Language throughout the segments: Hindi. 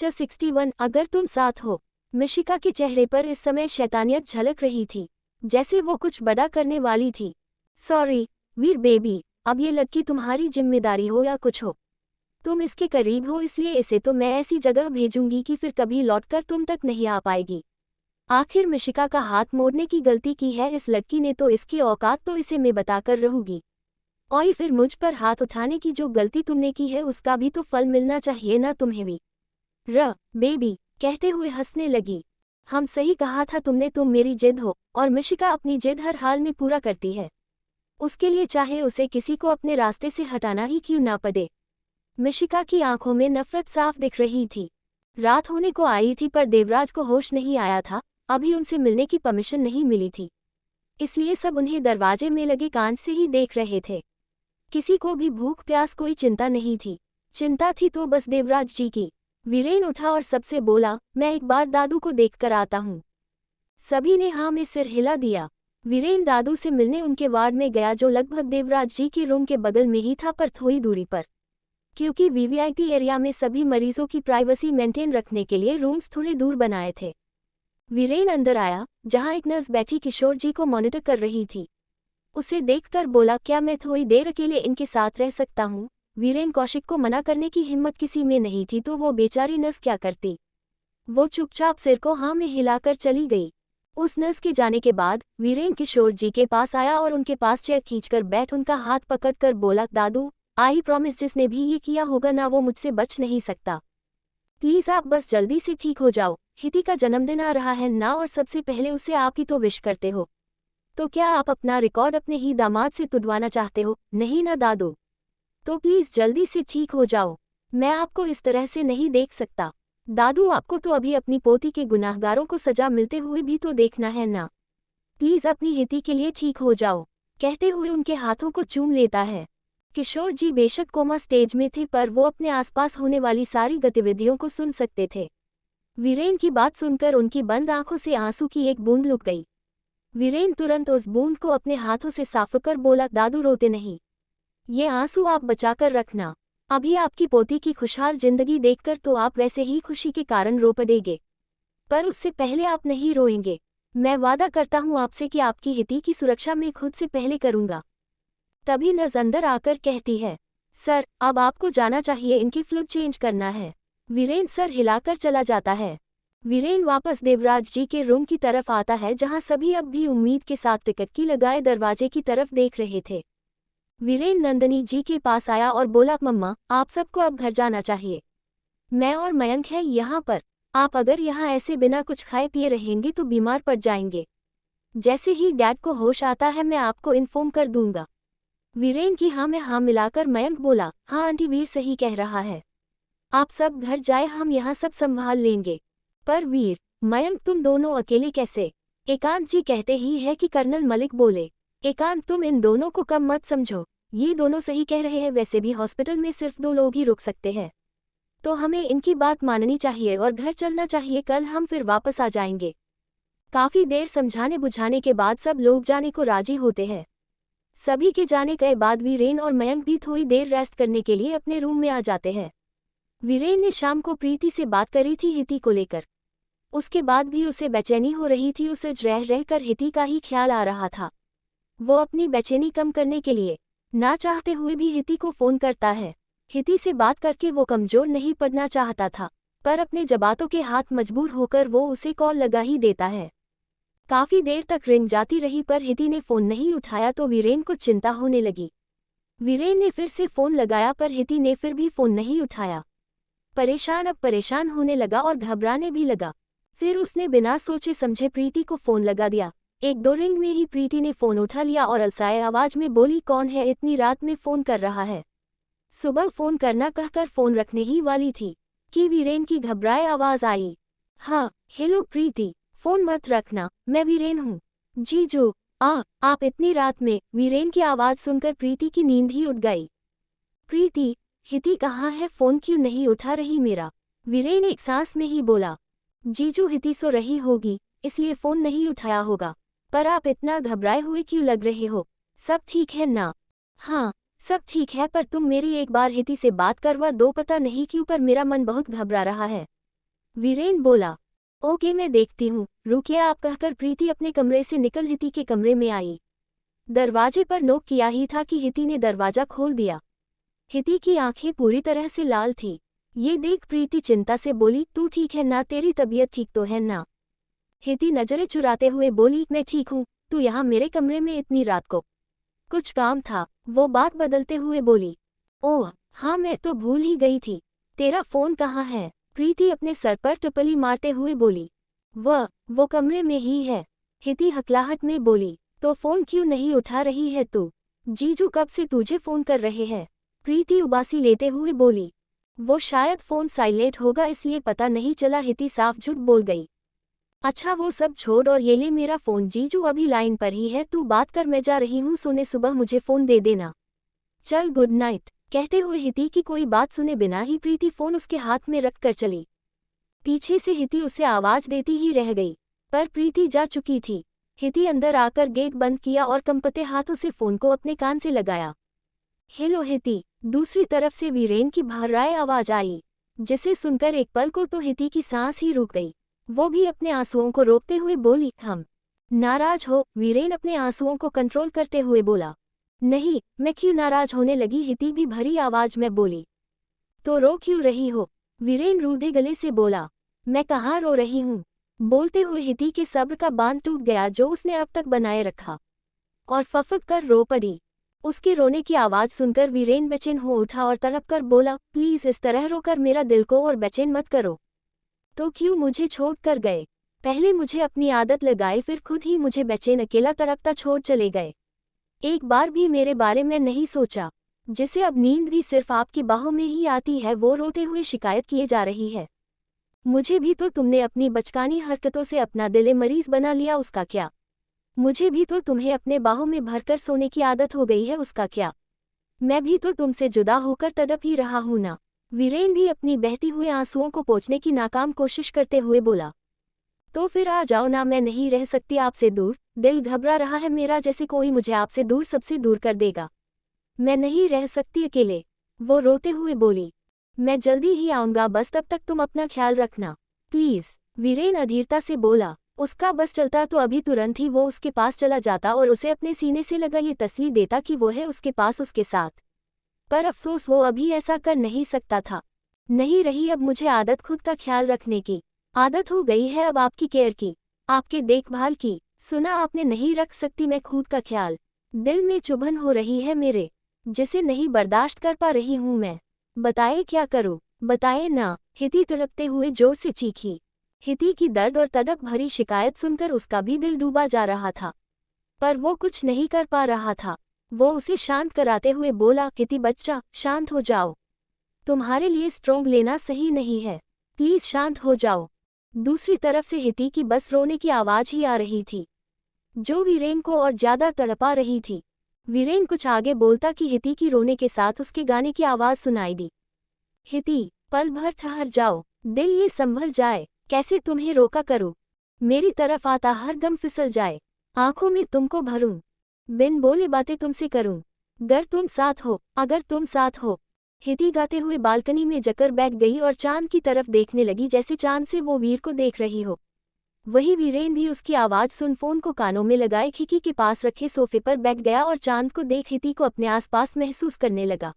लेक्चर 61 अगर तुम साथ हो। मिशिका के चेहरे पर इस समय शैतानियत झलक रही थी, जैसे वो कुछ बड़ा करने वाली थी। सॉरी वीर बेबी, अब ये लड़की तुम्हारी जिम्मेदारी हो या कुछ हो, तुम इसके करीब हो, इसलिए इसे तो मैं ऐसी जगह भेजूंगी कि फिर कभी लौटकर तुम तक नहीं आ पाएगी। आखिर मिशिका का हाथ मोड़ने की गलती की है इस लड़की ने, तो इसकी औकात तो इसे मैं बताकर रहूंगी। और फिर मुझ पर हाथ उठाने की जो गलती तुमने की है उसका भी तो फल मिलना चाहिए ना तुम्हें भी। बेबी कहते हुए हंसने लगी। हम सही कहा था तुमने, तुम मेरी जिद हो और मिशिका अपनी जिद हर हाल में पूरा करती है, उसके लिए चाहे उसे किसी को अपने रास्ते से हटाना ही क्यों ना पड़े। मिशिका की आंखों में नफरत साफ दिख रही थी। रात होने को आई थी पर देवराज को होश नहीं आया था, अभी उनसे मिलने की परमिशन नहीं मिली थी, इसलिए सब उन्हें दरवाजे में लगे कांच से ही देख रहे थे। किसी को भी भूख प्यास कोई चिंता नहीं थी, चिंता थी तो बस देवराज जी की। वीरेन उठा और सबसे बोला, मैं एक बार दादू को देखकर आता हूँ। सभी ने हाँ में सिर हिला दिया। वीरेन दादू से मिलने उनके वार्ड में गया, जो लगभग देवराज जी के रूम के बगल में ही था पर थोड़ी दूरी पर, क्योंकि वीवीआईपी एरिया में सभी मरीजों की प्राइवेसी मेंटेन रखने के लिए रूम्स थोड़े दूर बनाए थे। वीरेन अंदर आया, जहां एक नर्स बैठी किशोर जी को मॉनिटर कर रही थी। उसे देखकर बोला, क्या मैं थोड़ी देर अकेले इनके साथ रह सकता हूँ। वीरेन कौशिक को मना करने की हिम्मत किसी में नहीं थी, तो वो बेचारी नर्स क्या करती। वो चुपचाप सिर को हाँ में हिलाकर चली गई। उस नर्स के जाने के बाद वीरेन किशोर जी के पास आया और उनके पास चेयर खींचकर बैठ उनका हाथ पकड़कर बोला, दादू आई प्रॉमिस, जिसने भी ये किया होगा ना वो मुझसे बच नहीं सकता। प्लीज आप बस जल्दी से ठीक हो जाओ। हिति का जन्मदिन आ रहा है ना, और सबसे पहले उसे आप ही तो विश करते हो, तो क्या आप अपना रिकॉर्ड अपने ही दामाद से तुड़वाना चाहते हो? नहीं ना दादू, तो प्लीज जल्दी से ठीक हो जाओ। मैं आपको इस तरह से नहीं देख सकता। दादू आपको तो अभी अपनी पोती के गुनाहगारों को सजा मिलते हुए भी तो देखना है ना। प्लीज अपनी हिति के लिए ठीक हो जाओ, कहते हुए उनके हाथों को चूम लेता है। किशोर जी बेशक कोमा स्टेज में थे, पर वो अपने आसपास होने वाली सारी गतिविधियों को सुन सकते थे। वीरेन की बात सुनकर उनकी बंद आंखों से आंसू की एक बूंद लुक गई। वीरेन तुरंत उस बूंद को अपने हाथों से साफ कर बोला, दादू रोते नहीं, ये आंसू आप बचाकर रखना। अभी आपकी पोती की खुशहाल जिंदगी देखकर तो आप वैसे ही खुशी के कारण रो पड़ेंगे, पर उससे पहले आप नहीं रोएंगे। मैं वादा करता हूँ आपसे कि आपकी हिति की सुरक्षा मैं खुद से पहले करूँगा। तभी नर्स अंदर आकर कहती है, सर अब आपको जाना चाहिए, इनकी फ्लूइड चेंज करना है। वीरेन सर हिलाकर चला जाता है। वीरेन वापस देवराज जी के रूम की तरफ आता है, जहां सभी अब भी उम्मीद के साथ टिकट की लगाए दरवाजे की तरफ देख रहे थे। वीरेन नंदनी जी के पास आया और बोला, मम्मा आप सबको अब घर जाना चाहिए, मैं और मयंक है यहाँ पर। आप अगर यहाँ ऐसे बिना कुछ खाए पिए रहेंगे तो बीमार पड़ जाएंगे। जैसे ही डैड को होश आता है मैं आपको इन्फॉर्म कर दूंगा। वीरेन की हाँ में हाँ मिलाकर मयंक बोला, हाँ आंटी वीर सही कह रहा है, आप सब घर जाए, हम यहाँ सब संभाल लेंगे। पर वीर मयंक तुम दोनों अकेले कैसे? एकांत जी कहते ही है कि कर्नल मलिक बोले, एकांत तुम इन दोनों को कम मत समझो, ये दोनों सही कह रहे हैं, वैसे भी हॉस्पिटल में सिर्फ 2 लोग ही रुक सकते हैं, तो हमें इनकी बात माननी चाहिए और घर चलना चाहिए, कल हम फिर वापस आ जाएंगे। काफी देर समझाने बुझाने के बाद सब लोग जाने को राजी होते हैं। सभी के जाने के बाद वीरेन और मयंक भी थोड़ी देर रेस्ट करने के लिए अपने रूम में आ जाते हैं। वीरेन ने शाम को प्रीति से बात करी थी हिति को लेकर, उसके बाद भी उसे बेचैनी हो रही थी, उसे रह रहकर हिति का ही ख्याल आ रहा था। वो अपनी बेचैनी कम करने के लिए ना चाहते हुए भी हिति को फोन करता है। हिति से बात करके वो कमजोर नहीं पड़ना चाहता था, पर अपने जबातों के हाथ मजबूर होकर वो उसे कॉल लगा ही देता है। काफी देर तक रिंग जाती रही पर हिति ने फोन नहीं उठाया, तो वीरेन को चिंता होने लगी। वीरेन ने फिर से फोन लगाया पर हिति ने फिर भी फोन नहीं उठाया। अब परेशान होने लगा और घबराने भी लगा। फिर उसने बिना सोचे समझे प्रीति को फोन लगा दिया। 1-2 रिंग में ही प्रीति ने फोन उठा लिया और अलसाए आवाज में बोली, कौन है, इतनी रात में फोन कर रहा है? सुबह फोन करना कहकर फोन रखने ही वाली थी कि वीरेन की घबराए आवाज आई, हाँ हेलो प्रीति, फोन मत रखना, मैं वीरेन हूँ। जीजू आप इतनी रात में? वीरेन की आवाज सुनकर प्रीति की नींद ही उड़ गई। प्रीति हिति कहाँ है, फोन क्यों नहीं उठा रही मेरा? वीरेन एक सांस में ही बोला, जीजू हिति सो रही होगी इसलिए फोन नहीं उठाया होगा, पर आप इतना घबराए हुए क्यों लग रहे हो? सब ठीक है ना? हाँ सब ठीक है, पर तुम मेरी एक बार हिति से बात करवा दो, पता नहीं क्यों पर मेरा मन बहुत घबरा रहा है। वीरेन बोला। ओके मैं देखती हूँ, रुकिए आप कहकर प्रीति अपने कमरे से निकल हिति के कमरे में आई। दरवाजे पर नॉक किया ही था कि हिति ने दरवाजा खोल दिया। हिति की आंखें पूरी तरह से लाल थी। ये देख प्रीति चिंता से बोली, तू ठीक है ना, तेरी तबीयत ठीक तो है ना? हिति नजरें चुराते हुए बोली, मैं ठीक हूँ, तू यहाँ मेरे कमरे में इतनी रात को? कुछ काम था, वो बात बदलते हुए बोली। ओह हाँ मैं तो भूल ही गई थी, तेरा फोन कहाँ है? प्रीति अपने सर पर टपली मारते हुए बोली। वो कमरे में ही है। हिति हकलाहट में बोली। तो फोन क्यों नहीं उठा रही है तू? जीजू कब से तुझे फोन कर रहे हैं? प्रीति उबासी लेते हुए बोली। वो शायद फोन साइलेंट होगा इसलिए पता नहीं चला, हिति साफ झूठ बोल गई। अच्छा वो सब छोड़ और ये ले मेरा फोन, जीजू अभी लाइन पर ही है, तू बात कर, मैं जा रही हूँ सोने, सुबह मुझे फोन दे देना। चल गुड नाइट। कहते हुए हिति की कोई बात सुने बिना ही प्रीति फोन उसके हाथ में रख कर चली। पीछे से हिति उसे आवाज देती ही रह गई, पर प्रीति जा चुकी थी। हिति अंदर आकर गेट बंद किया और कंपते हाथों से फोन को अपने कान से लगाया। हेलो हिति। दूसरी तरफ से वीरेन की भर्राए आवाज आई, जिसे सुनकर एक पल को तो हिति की सांस ही रुक गई। वो भी अपने आंसुओं को रोकते हुए बोली, हम नाराज हो? वीरेन अपने आंसुओं को कंट्रोल करते हुए बोला। नहीं, मैं क्यों नाराज होने लगी? हिति भी भरी आवाज में बोली। तो रो क्यों रही हो? वीरेन रूधे गले से बोला। मैं कहाँ रो रही हूँ? बोलते हुए हिति के सब्र का बांध टूट गया जो उसने अब तक बनाए रखा, और फफक कर रो पड़ी। उसके रोने की आवाज सुनकर वीरेन बेचैन हो उठा और तड़प कर बोला, प्लीज इस तरह रोकर मेरा दिल को और बेचैन मत करो। तो क्यों मुझे छोड़ कर गए? पहले मुझे अपनी आदत लगाई, फिर खुद ही मुझे बेचैन अकेला तड़पता छोड़ चले गए। एक बार भी मेरे बारे में नहीं सोचा। जिसे अब नींद भी सिर्फ आपकी बाहों में ही आती है, वो रोते हुए शिकायत किए जा रही है। मुझे भी तो तुमने अपनी बचकानी हरकतों से अपना दिल मरीज बना लिया, उसका क्या? मुझे भी तो तुम्हें अपने बाहों में भरकर सोने की आदत हो गई है, उसका क्या? मैं भी तो तुमसे जुदा होकर तड़प ही रहा हूं ना। वीरेन भी अपनी बहती हुए आंसुओं को पोंछने की नाकाम कोशिश करते हुए बोला। तो फिर आ जाओ ना, मैं नहीं रह सकती आपसे दूर, दिल घबरा रहा है मेरा, जैसे कोई मुझे आपसे दूर सबसे दूर कर देगा। मैं नहीं रह सकती अकेले, वो रोते हुए बोली। मैं जल्दी ही आऊंगा, बस तब तक तुम अपना ख्याल रखना प्लीज, वीरेन अधीरता से बोला। उसका बस चलता तो अभी तुरंत ही वो उसके पास चला जाता और उसे अपने सीने से लगा ये तसल्ली देता कि वो है उसके पास, उसके साथ। पर अफसोस वो अभी ऐसा कर नहीं सकता था। नहीं रही अब मुझे आदत खुद का ख्याल रखने की, आदत हो गई है अब आपकी केयर की, आपके देखभाल की। सुना आपने, नहीं रख सकती मैं खुद का ख्याल। दिल में चुभन हो रही है मेरे, जिसे नहीं बर्दाश्त कर पा रही हूँ मैं। बताए क्या करूँ, बताए ना? हिति तड़पते हुए जोर से चीखी। हिति की दर्द और तड़प भरी शिकायत सुनकर उसका भी दिल डूबा जा रहा था, पर वो कुछ नहीं कर पा रहा था। वो उसे शांत कराते हुए बोला, हिति बच्चा शांत हो जाओ, तुम्हारे लिए स्ट्रोंग लेना सही नहीं है, प्लीज शांत हो जाओ। दूसरी तरफ से हिति की बस रोने की आवाज ही आ रही थी, जो वीरेन को और ज्यादा तड़पा रही थी। वीरेन कुछ आगे बोलता कि हिति की रोने के साथ उसके गाने की आवाज सुनाई दी। हिति पल भर ठहर जाओ, दिल ये संभल जाए, कैसे तुम्हें रोका करूं, मेरी तरफ आता हर गम फिसल जाए, आंखों में तुमको भरूं, बिन बोले बातें तुमसे करूं, अगर तुम साथ हो, अगर तुम साथ हो। हिति गाते हुए बालकनी में जकर बैठ गई और चांद की तरफ देखने लगी, जैसे चांद से वो वीर को देख रही हो। वही वीरेन भी उसकी आवाज सुन फोन को कानों में लगाए खिड़की के पास रखे सोफे पर बैठ गया और चांद को देख हिति को अपने आसपास महसूस करने लगा।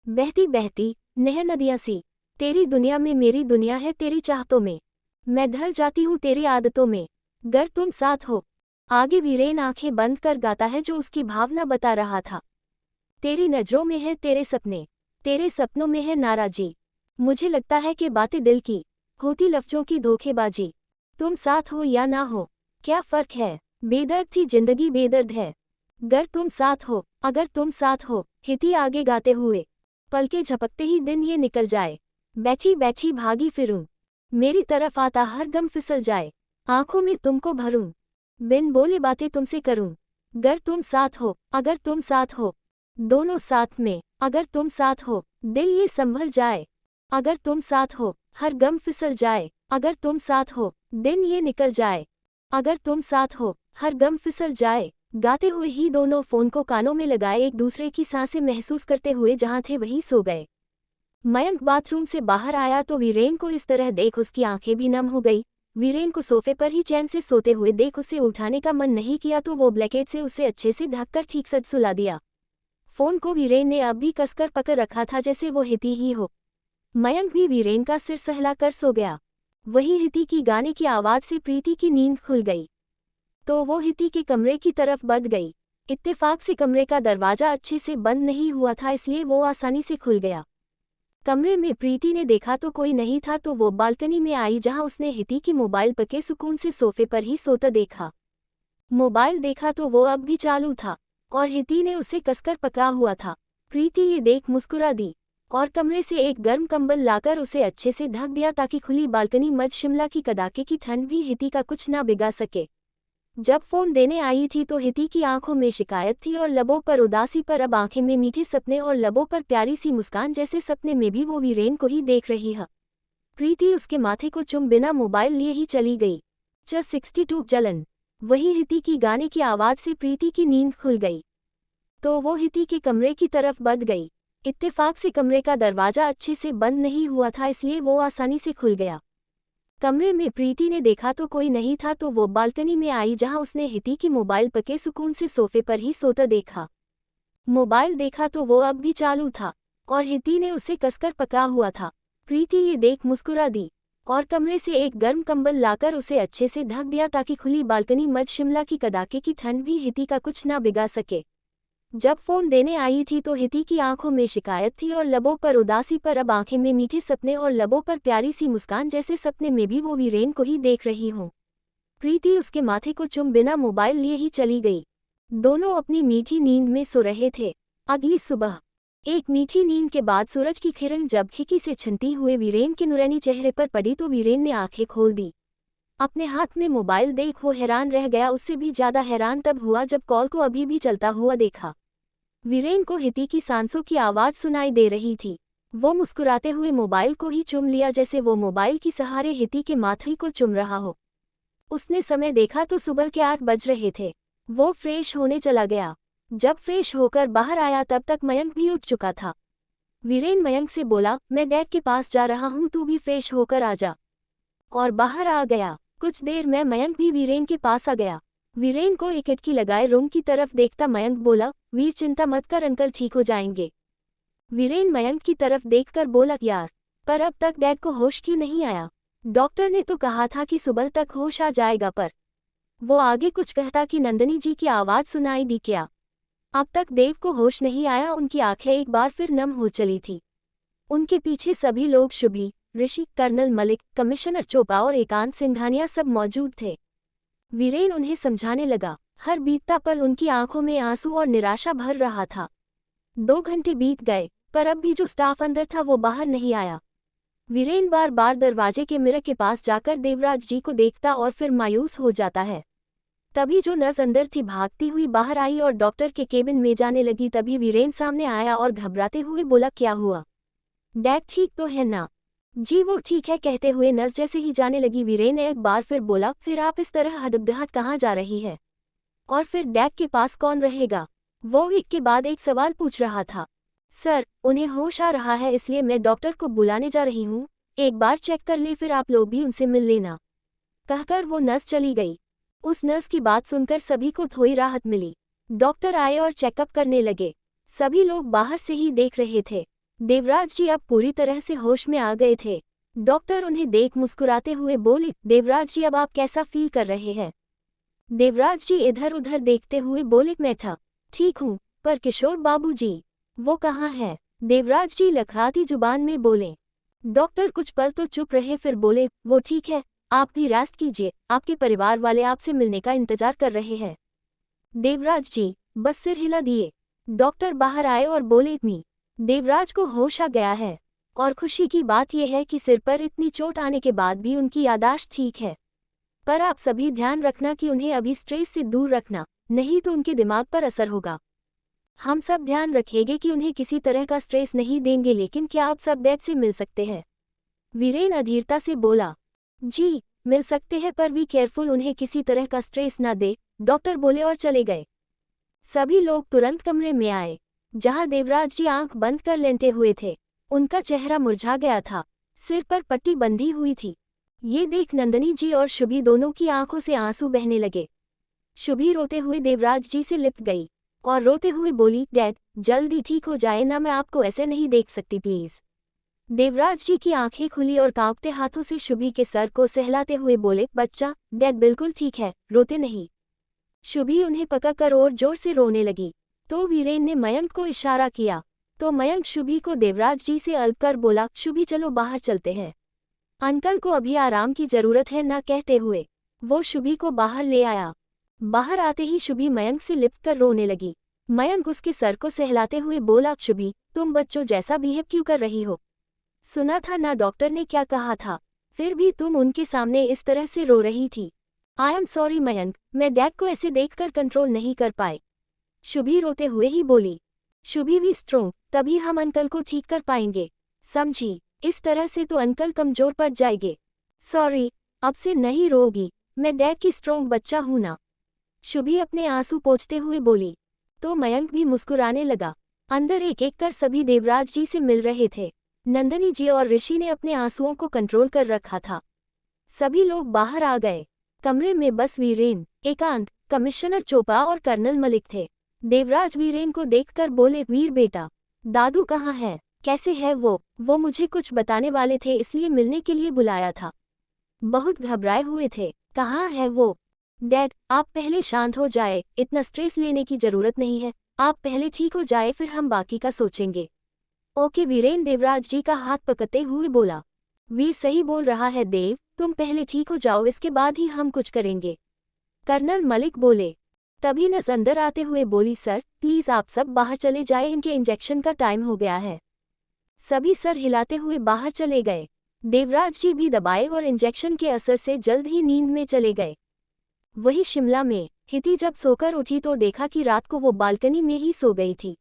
बहती बहती नह नदियां सी, तेरी दुनिया में मेरी दुनिया है, तेरी चाहतों में मैं ढल जाती हूँ, तेरी आदतों में अगर तुम साथ हो। आगे वीरेन आंखें बंद कर गाता है जो उसकी भावना बता रहा था। तेरी नजरों में है तेरे सपने, तेरे सपनों में है नाराजी, मुझे लगता है कि बातें दिल की होती लफ्जों की धोखेबाजी। तुम साथ हो या ना हो, क्या फर्क है, बेदर्द थी जिंदगी बेदर्द है, अगर तुम साथ हो, अगर तुम साथ हो। हिति आगे गाते हुए, पलके झपकते ही दिन ये निकल जाए, बैठी बैठी भागी फिरूं, मेरी तरफ आता हर गम फिसल जाए, आंखों में तुमको भरूं, बिन बोले बातें तुमसे करूं, अगर तुम साथ हो, अगर तुम साथ हो। दोनों साथ में, अगर तुम साथ हो, दिल ये संभल जाए, अगर तुम साथ हो, हर गम फिसल जाए, अगर तुम साथ हो, दिन ये निकल जाए, अगर तुम साथ हो, हर गम फिसल जाए। गाते हुए ही दोनों फोन को कानों में लगाए एक दूसरे की सांसें महसूस करते हुए जहां थे वहीं सो गए। मयंक बाथरूम से बाहर आया तो वीरेन को इस तरह देख उसकी आंखें भी नम हो गई। वीरेन को सोफे पर ही चैन से सोते हुए देख उसे उठाने का मन नहीं किया तो वो ब्लैंकेट से उसे अच्छे से ढककर ठीक से सुला दिया। फोन को वीरेन ने अब भी कसकर पकड़ रखा था जैसे वो हिती ही हो। मयंक भी वीरेन का सिर सहलाकर सो गया। वही हिती की गाने की आवाज़ से प्रीति की नींद खुल गई तो वो हिती के कमरे की तरफ बढ़ गई। इत्तेफाक से कमरे का दरवाज़ा अच्छे से बंद नहीं हुआ था इसलिए वो आसानी से खुल गया। कमरे में प्रीति ने देखा तो कोई नहीं था तो वो बालकनी में आई जहां उसने हिती की मोबाइल पके सुकून से सोफे पर ही सोता देखा। मोबाइल देखा तो वो अब भी चालू था और हिती ने उसे कसकर पकड़ा हुआ था। प्रीति ये देख मुस्कुरा दी और कमरे से एक गर्म कंबल लाकर उसे अच्छे से ढक दिया ताकि खुली बालकनी मध्य शिमला की कड़ाके की ठंड भी हिती का कुछ ना बिगाड़ सके। जब फोन देने आई थी तो हिती की आंखों में शिकायत थी और लबों पर उदासी पर अब आंखें में मीठे सपने और लबों पर प्यारी सी मुस्कान जैसे सपने में भी वो वीरेन को ही देख रही है। प्रीति उसके माथे को चुम बिना मोबाइल लिए ही चली गई। 62 जलन। वही हिती की गाने की आवाज़ से प्रीति की नींद खुल गई तो वो हिती के कमरे की तरफ बढ़ गई। इत्तेफाक से कमरे का दरवाज़ा अच्छे से बंद नहीं हुआ था इसलिए वो आसानी से खुल गया। कमरे में प्रीति ने देखा तो कोई नहीं था तो वो बालकनी में आई जहां उसने हिती की मोबाइल पके सुकून से सोफे पर ही सोता देखा। मोबाइल देखा तो वो अब भी चालू था और हिती ने उसे कसकर पकड़ा हुआ था। प्रीति ये देख मुस्कुरा दी और कमरे से एक गर्म कंबल लाकर उसे अच्छे से ढक दिया ताकि खुली बालकनी मध्य शिमला की कड़ाके की ठंड भी हिती का कुछ ना बिगाड़ सके। जब फोन देने आई थी तो हिती की आंखों में शिकायत थी और लबों पर उदासी पर अब आंखें में मीठे सपने और लबों पर प्यारी सी मुस्कान जैसे सपने में भी वो वीरेन को ही देख रही हो। प्रीति उसके माथे को चुम बिना मोबाइल लिए ही चली गई। दोनों अपनी मीठी नींद में सो रहे थे। अगली सुबह एक मीठी नींद के बाद सूरज की किरण जब खिड़की से छनती हुए वीरेन के नुरैनी चेहरे पर पड़ी तो वीरेन ने आंखें खोल दी। अपने हाथ में मोबाइल देख वो हैरान रह गया। उससे भी ज्यादा हैरान तब हुआ जब कॉल को अभी भी चलता हुआ देखा। वीरेन को हिती की सांसों की आवाज़ सुनाई दे रही थी। वो मुस्कुराते हुए मोबाइल को ही चुम लिया जैसे वो मोबाइल की सहारे हिती के माथे को चुम रहा हो। उसने समय देखा तो सुबह के 8 बज रहे थे। वो फ्रेश होने चला गया। जब फ्रेश होकर बाहर आया तब तक मयंक भी उठ चुका था। वीरेन मयंक से बोला, मैं डैड के पास जा रहा हूँ, तू भी फ्रेश होकर आ जा। और बाहर आ गया। कुछ देर में मयंक भी वीरेन के पास आ गया। वीरेन को एक इटकी लगाए रूम की तरफ देखता मयंक बोला, वीर चिंता मत कर, अंकल ठीक हो जाएंगे। वीरेन मयंक की तरफ देखकर बोला, यार पर अब तक डैड को होश क्यों नहीं आया? डॉक्टर ने तो कहा था कि सुबह तक होश आ जाएगा। पर वो आगे कुछ कहता कि नंदिनी जी की आवाज़ सुनाई दी। क्या अब तक देव को होश नहीं आया? उनकी आंखें एक बार फिर नम हो चली थी। उनके पीछे सभी लोग, शुभी, ऋषि, कर्नल मलिक, कमिश्नर चोपड़ा और एकांत सिंघानिया सब मौजूद थे। वीरेन उन्हें समझाने लगा। हर बीतता पल उनकी आंखों में आंसू और निराशा भर रहा था। 2 घंटे बीत गए पर अब भी जो स्टाफ अंदर था वो बाहर नहीं आया। वीरेन बार बार दरवाजे के मिरर के पास जाकर देवराज जी को देखता और फिर मायूस हो जाता है। तभी जो नर्स अंदर थी भागती हुई बाहर आई और डॉक्टर के केबिन में जाने लगी। तभी वीरेन सामने आया और घबराते हुए बोला, क्या हुआ? डैड ठीक तो है ना? जी वो ठीक है, कहते हुए नर्स जैसे ही जाने लगी वीरेन एक बार फिर बोला, फिर आप इस तरह हड़बड़ाहट कहाँ जा रही है? और फिर डैड के पास कौन रहेगा? वो एक के बाद एक सवाल पूछ रहा था। सर, उन्हें होश आ रहा है इसलिए मैं डॉक्टर को बुलाने जा रही हूँ, एक बार चेक कर ले, फिर आप लोग भी उनसे मिल लेना। कहकर वो नर्स चली गई। उस नर्स की बात सुनकर सभी को थोड़ी राहत मिली। डॉक्टर आए और चेकअप करने लगे। सभी लोग बाहर से ही देख रहे थे। देवराज जी अब पूरी तरह से होश में आ गए थे। डॉक्टर उन्हें देख मुस्कुराते हुए बोले, देवराज जी अब आप कैसा फील कर रहे हैं? देवराज जी इधर उधर देखते हुए बोले, मैं था ठीक हूँ, पर किशोर बाबू जी वो कहाँ है? देवराज जी लखराती जुबान में बोले। डॉक्टर कुछ पल तो चुप रहे फिर बोले, वो ठीक है, आप भी रेस्ट कीजिए, आपके परिवार वाले आपसे मिलने का इंतजार कर रहे हैं। देवराज जी बस सिर हिला दिए। डॉक्टर बाहर आए और बोले, मी देवराज को होश आ गया है और खुशी की बात यह है कि सिर पर इतनी चोट आने के बाद भी उनकी याददाश्त ठीक है। पर आप सभी ध्यान रखना कि उन्हें अभी स्ट्रेस से दूर रखना, नहीं तो उनके दिमाग पर असर होगा। हम सब ध्यान रखेंगे कि उन्हें किसी तरह का स्ट्रेस नहीं देंगे, लेकिन क्या आप सब डैड से मिल सकते हैं? वीरेन अधीरता से बोला, जी मिल सकते हैं, पर भी केयरफुल, उन्हें किसी तरह का स्ट्रेस ना दे। डॉक्टर बोले और चले गए। सभी लोग तुरंत कमरे में आए जहां देवराज जी आंख बंद कर लेटे हुए थे। उनका चेहरा मुरझा गया था, सिर पर पट्टी बंधी हुई थी। ये देख नंदिनी जी और शुभी दोनों की आंखों से आंसू बहने लगे। शुभी रोते हुए देवराज जी से लिपट गई और रोते हुए बोली, डैड जल्दी ठीक हो जाए ना, मैं आपको ऐसे नहीं देख सकती प्लीज। देवराज जी की आंखें खुली और कांपते हाथों से शुभी के सर को सहलाते हुए बोले, बच्चा डैड बिल्कुल ठीक है, रोते नहीं। शुभी उन्हें पकड़कर और जोर से रोने लगी तो वीरेन ने मयंक को इशारा किया तो मयंक शुभी को देवराज जी से अलग कर बोला, शुभी चलो बाहर चलते हैं, अंकल को अभी आराम की जरूरत है ना। कहते हुए वो शुभी को बाहर ले आया। बाहर आते ही शुभी मयंक से लिपटकर रोने लगी। मयंक उसके सर को सहलाते हुए बोला, शुभी तुम बच्चों जैसा बिहेव क्यों कर रही हो? सुना था ना डॉक्टर ने क्या कहा था, फिर भी तुम उनके सामने इस तरह से रो रही थी। आई एम सॉरी मयंक, मैं डैड को ऐसे देखकर कंट्रोल नहीं कर पाए, शुभी रोते हुए ही बोली। शुभी भी स्ट्रोंग, तभी हम अंकल को ठीक कर पाएंगे, समझी? इस तरह से तो अंकल कमजोर पड़ जाएंगे। सॉरी, अब से नहीं रोगी, मैं डैड की स्ट्रोंग बच्चा हूं ना, शुभी अपने आंसू पोंछते हुए बोली। तो मयंक भी मुस्कुराने लगा। अंदर एक एक कर सभी देवराज जी से मिल रहे थे। नंदिनी जी और ऋषि ने अपने आंसुओं को कंट्रोल कर रखा था। सभी लोग बाहर आ गए। कमरे में बस वीरेन, एकांत, कमिश्नर चोपड़ा और कर्नल मलिक थे। देवराज वीरेन को देखकर बोले, वीर बेटा दादू कहाँ है, कैसे है वो मुझे कुछ बताने वाले थे इसलिए मिलने के लिए बुलाया था। बहुत घबराए हुए थे, कहाँ है वो? डैड आप पहले शांत हो जाए, इतना स्ट्रेस लेने की जरूरत नहीं है, आप पहले ठीक हो जाए फिर हम बाकी का सोचेंगे। ओके वीरेन देवराज जी का हाथ पकड़ते हुए बोला। वीर सही बोल रहा है देव, तुम पहले ठीक हो जाओ इसके बाद ही हम कुछ करेंगे, कर्नल मलिक बोले। तभी नस अंदर आते हुए बोली, सर प्लीज आप सब बाहर चले जाए, इनके इंजेक्शन का टाइम हो गया है। सभी सर हिलाते हुए बाहर चले गए। देवराज जी भी दबाए और इंजेक्शन के असर से जल्द ही नींद में चले गए। वही शिमला में हिति जब सोकर उठी तो देखा कि रात को वो बालकनी में ही सो गई थी।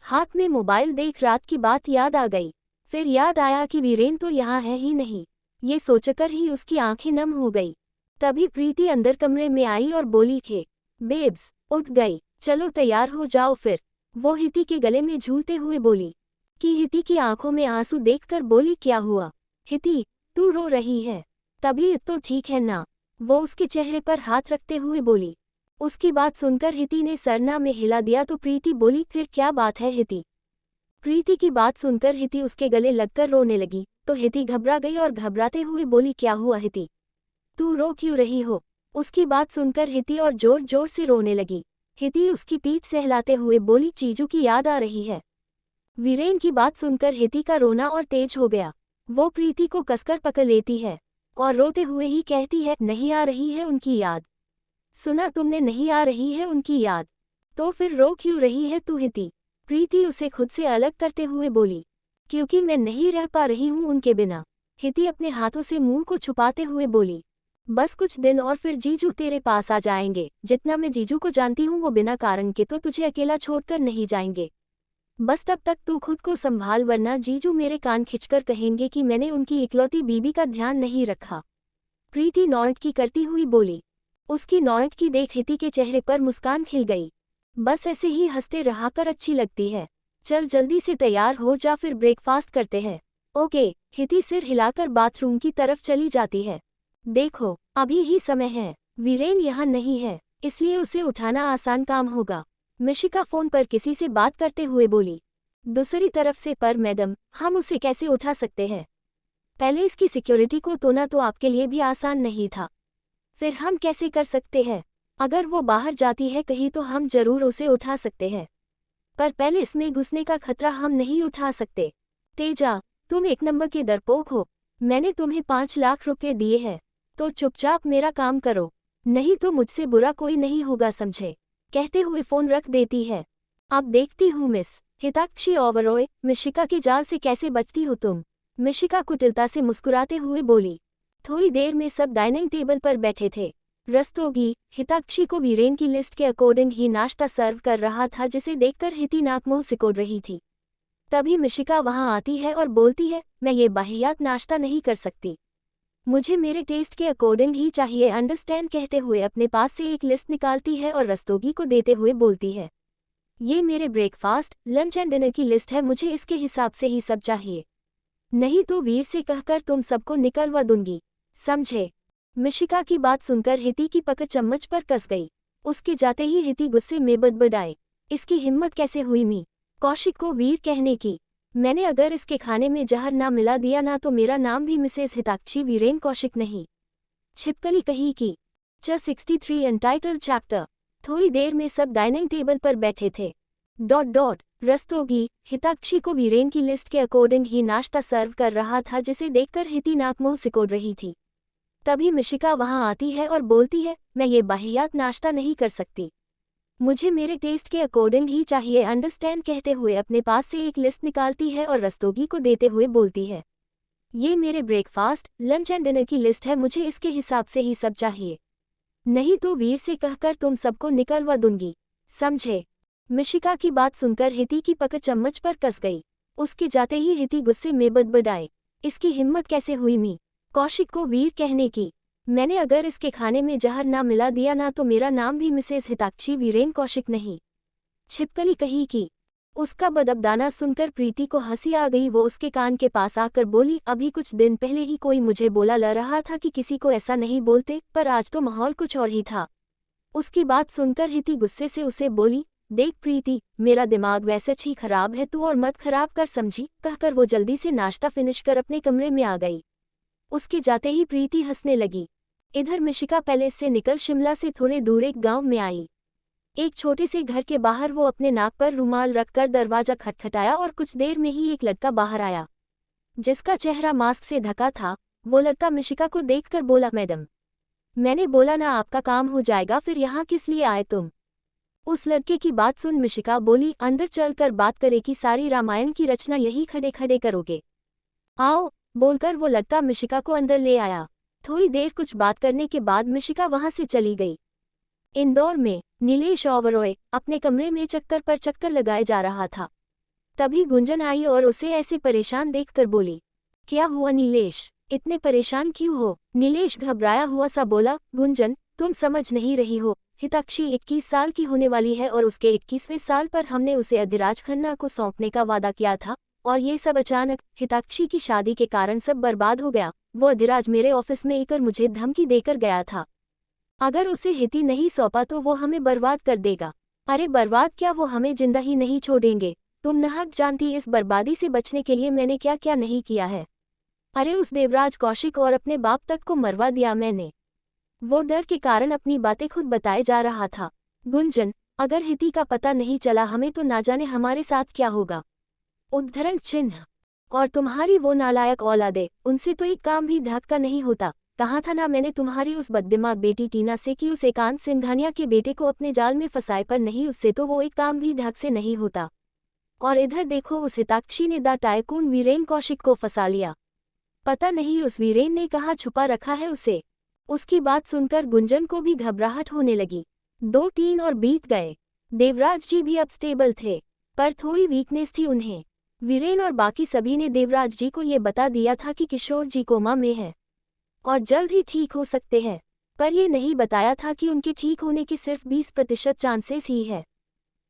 हाथ में मोबाइल देख रात की बात याद आ गई। फिर याद आया कि वीरेन तो यहाँ है ही नहीं, ये सोचकर ही उसकी आंखें नम हो गई। तभी प्रीति अंदर कमरे में आई और बोली, थे बेब्स उठ गई, चलो तैयार हो जाओ फिर। वो हिति के गले में झूलते हुए बोली कि हिति की आंखों में आंसू देखकर बोली, क्या हुआ हिति, तू रो रही है, तबीयत तो ठीक है ना? वो उसके चेहरे पर हाथ रखते हुए बोली। उसकी बात सुनकर हिति ने सरना में हिला दिया तो प्रीति बोली, फिर क्या बात है हिति? प्रीति की बात सुनकर हिति उसके गले लगकर रोने लगी तो हिति घबरा गई और घबराते हुए बोली, क्या हुआ हिति, तू रो क्यों रही हो? उसकी बात सुनकर हिति और जोर जोर से रोने लगी। हिति उसकी पीठ सहलाते हुए बोली, चीजू की याद आ रही है। वीरेन की बात सुनकर हिति का रोना और तेज हो गया। वो प्रीति को कसकर पकड़ लेती है और रोते हुए ही कहती है, नहीं आ रही है उनकी याद? सुना तुमने, नहीं आ रही है उनकी याद, तो फिर रो क्यों रही है तू हिति? प्रीति उसे खुद से अलग करते हुए बोली, क्योंकि मैं नहीं रह पा रही हूँ उनके बिना। हिति अपने हाथों से मुंह को छुपाते हुए बोली, बस कुछ दिन और फिर जीजू तेरे पास आ जाएंगे। जितना मैं जीजू को जानती हूँ वो बिना कारण के तो तुझे अकेला छोड़कर नहीं जाएंगे। बस तब तक तू खुद को संभाल, वरना जीजू मेरे कान खिंचकर कहेंगे कि मैंने उनकी इकलौती बीबी का ध्यान नहीं रखा। प्रीति नौटंकी करती हुई बोली। उसकी नौटंकी देख हिति के चेहरे पर मुस्कान खिल गई। बस ऐसे ही हंसते रहा कर अच्छी लगती है। चल जल्दी से तैयार हो जा, फिर ब्रेकफास्ट करते हैं। ओके। हिति सिर हिलाकर बाथरूम की तरफ चली जाती है। देखो अभी ही समय है, वीरेन यहाँ नहीं है इसलिए उसे उठाना आसान काम होगा। मिशिका फोन पर किसी से बात करते हुए बोली। दूसरी तरफ से, पर मैडम हम उसे कैसे उठा सकते हैं? पहले इसकी सिक्योरिटी को तोड़ना तो आपके लिए भी आसान नहीं था, फिर हम कैसे कर सकते हैं? अगर वो बाहर जाती है कहीं तो हम जरूर उसे उठा सकते हैं, पर पहले इसमें घुसने का खतरा हम नहीं उठा सकते। तेजा तुम एक नंबर के डरपोक हो, मैंने तुम्हें 5 लाख रुपए दिए हैं तो चुपचाप मेरा काम करो, नहीं तो मुझसे बुरा कोई नहीं होगा, समझे? कहते हुए फोन रख देती है। अब देखती हूँ मिस हिताक्षी ओबरॉय, मिशिका के जाल से कैसे बचती हो तुम? मिशिका कुटिलता से मुस्कुराते हुए बोली। थोड़ी देर में सब डाइनिंग टेबल पर बैठे थे। रस्तोगी हिताक्षी को वीरेन की लिस्ट के अकॉर्डिंग ही नाश्ता सर्व कर रहा था, जिसे देखकर हिति नाक मुंह सिकोड़ रही थी। तभी मिशिका वहां आती है और बोलती है, मैं ये बाहियात नाश्ता नहीं कर सकती, मुझे मेरे टेस्ट के अकॉर्डिंग ही चाहिए, अंडरस्टैंड? कहते हुए अपने पास से एक लिस्ट निकालती है और रस्तोगी को देते हुए बोलती है, ये मेरे ब्रेकफास्ट, लंच एंड डिनर की लिस्ट है, मुझे इसके हिसाब से ही सब चाहिए, नहीं तो वीर से कहकर तुम सबको निकलवा दूंगी, समझे। मिशिका की बात सुनकर हिति की पकड़ चम्मच पर कस गई। उसके जाते ही हिति गुस्से में बड़बड़ाए, इसकी हिम्मत कैसे हुई मी कौशिक को वीर कहने की। मैंने अगर इसके खाने में जहर ना मिला दिया ना तो मेरा नाम भी मिसेस हिताक्षी वीरेन कौशिक नहीं। छिपकली कही की। 63 अनटाइटल्ड चैप्टर। थोड़ी देर में सब डाइनिंग टेबल पर बैठे थे। रस्तोगी हिताक्षी को वीरेन की लिस्ट के अकॉर्डिंग ही नाश्ता सर्व कर रहा था, जिसे देखकर हिति नाक मुंह सिकोड़ रही थी। तभी मिशिका वहां आती है और बोलती है, मैं ये बाहियात नाश्ता नहीं कर सकती, मुझे मेरे टेस्ट के अकॉर्डिंग ही चाहिए, अंडरस्टैंड। कहते हुए अपने पास से एक लिस्ट निकालती है और रस्तोगी को देते हुए बोलती है, ये मेरे ब्रेकफास्ट, लंच एंड डिनर की लिस्ट है, मुझे इसके हिसाब से ही सब चाहिए, नहीं तो वीर से कहकर तुम सबको निकलवा दूंगी, समझे। मिशिका की बात सुनकर हिति की पकड़ चम्मच पर कस गई। उसके जाते ही हिति गुस्से में बड़बड़ाए, इसकी हिम्मत कैसे हुई मी कौशिक को वीर कहने की। मैंने अगर इसके खाने में जहर ना मिला दिया ना तो मेरा नाम भी मिसेस हिताक्षी वीरेन कौशिक नहीं। छिपकली कही की। उसका बदबदाना सुनकर प्रीति को हंसी आ गई। वो उसके कान के पास आकर बोली, अभी कुछ दिन पहले ही कोई मुझे बोला ला रहा था कि किसी को ऐसा नहीं बोलते, पर आज तो माहौल कुछ और ही था। उसकी बात सुनकर हिति गुस्से से उसे बोली, देख प्रीति, मेरा दिमाग वैसे ही खराब है, तू और मत खराब कर, समझी। कहकर वो जल्दी से नाश्ता फिनिश कर अपने कमरे में आ गई। उसके जाते ही प्रीति हंसने लगी। इधर मिशिका पैलेस से निकल शिमला से थोड़े दूर एक गांव में आई। एक छोटे से घर के बाहर वो अपने नाक पर रुमाल रखकर दरवाजा खटखटाया और कुछ देर में ही एक लड़का बाहर आया, जिसका चेहरा मास्क से ढका था। वो लड़का मिशिका को देखकर बोला, मैडम, मैंने बोला ना आपका काम हो जाएगा, फिर यहाँ किस लिए आए तुम। उस लड़के की बात सुन मिशिका बोली, अंदर चलकर बात करे कि सारी रामायण की रचना यही खड़े खड़े करोगे, आओ। बोलकर वो लड़का मिशिका को अंदर ले आया। थोड़ी देर कुछ बात करने के बाद मिशिका वहां से चली गई। इंदौर में नीलेश ओबरॉय अपने कमरे में चक्कर पर चक्कर लगाए जा रहा था। तभी गुंजन आई और उसे ऐसे परेशान देखकर बोली, क्या हुआ नीलेश, इतने परेशान क्यों हो। नीलेश घबराया हुआ सा बोला, गुंजन, तुम समझ नहीं रही हो, हिताक्षी 21 साल की होने वाली है और उसके 21वें साल पर हमने उसे अधिराज खन्ना को सौंपने का वादा किया था, और ये सब अचानक हिताक्षी की शादी के कारण सब बर्बाद हो गया। वो अधिराज मेरे ऑफिस में आकर मुझे धमकी देकर गया था, अगर उसे हिति नहीं सौंपा तो वो हमें बर्बाद कर देगा। अरे बर्बाद क्या, वो हमें जिंदा ही नहीं छोड़ेंगे। तुम नाहक जानती इस बर्बादी से बचने के लिए मैंने क्या क्या नहीं किया है। अरे उस देवराज कौशिक और अपने बाप तक को मरवा दिया मैंने। वो डर के कारण अपनी बातें खुद बताए जा रहा था। गुंजन, अगर हिति का पता नहीं चला हमें तो ना जाने हमारे साथ क्या होगा। उद्धरण चिन्ह। और तुम्हारी वो नालायक औलादे, उनसे तो एक काम भी ढंग का नहीं होता। कहा था ना मैंने तुम्हारी उस बददिमाग बेटी टीना से कि उस एकांत सिंघानिया के बेटे को अपने जाल में फंसाए, पर नहीं, उससे तो वो एक काम भी ढंग से नहीं होता। और इधर देखो, उस हिताक्षी ने दा टाइकून वीरेन कौशिक को फंसा लिया। पता नहीं उस वीरेन ने कहाँ छुपा रखा है उसे। उसकी बात सुनकर गुंजन को भी घबराहट होने लगी। 2-3 और बीत गए। देवराज जी भी अब स्टेबल थे, पर थोड़ी वीकनेस थी उन्हें। वीरेन और बाकी सभी ने देवराज जी को ये बता दिया था कि किशोर जी कोमा में है और जल्द ही ठीक हो सकते हैं, पर ये नहीं बताया था कि उनके ठीक होने की सिर्फ 20% चांसेस ही है,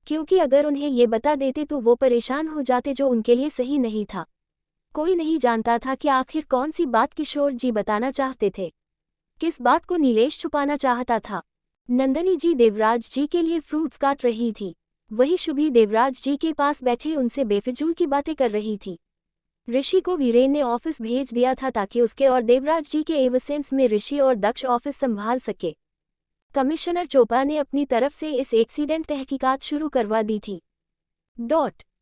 क्योंकि अगर उन्हें ये बता देते तो वो परेशान हो जाते, जो उनके लिए सही नहीं था। कोई नहीं जानता था कि आखिर कौन सी बात किशोर जी बताना चाहते थे, किस बात को नीलेश छुपाना चाहता था। नंदनी जी देवराज जी के लिए फ्रूट्स काट रही थी, वही शुभी देवराज जी के पास बैठे उनसे बेफिजूल की बातें कर रही थी। ऋषि को वीरेन ने ऑफिस भेज दिया था ताकि उसके और देवराज जी के एवसेंस में ऋषि और दक्ष ऑफिस संभाल सके। कमिश्नर चोपड़ा ने अपनी तरफ से इस एक्सीडेंट तहकीकात शुरू करवा दी थी।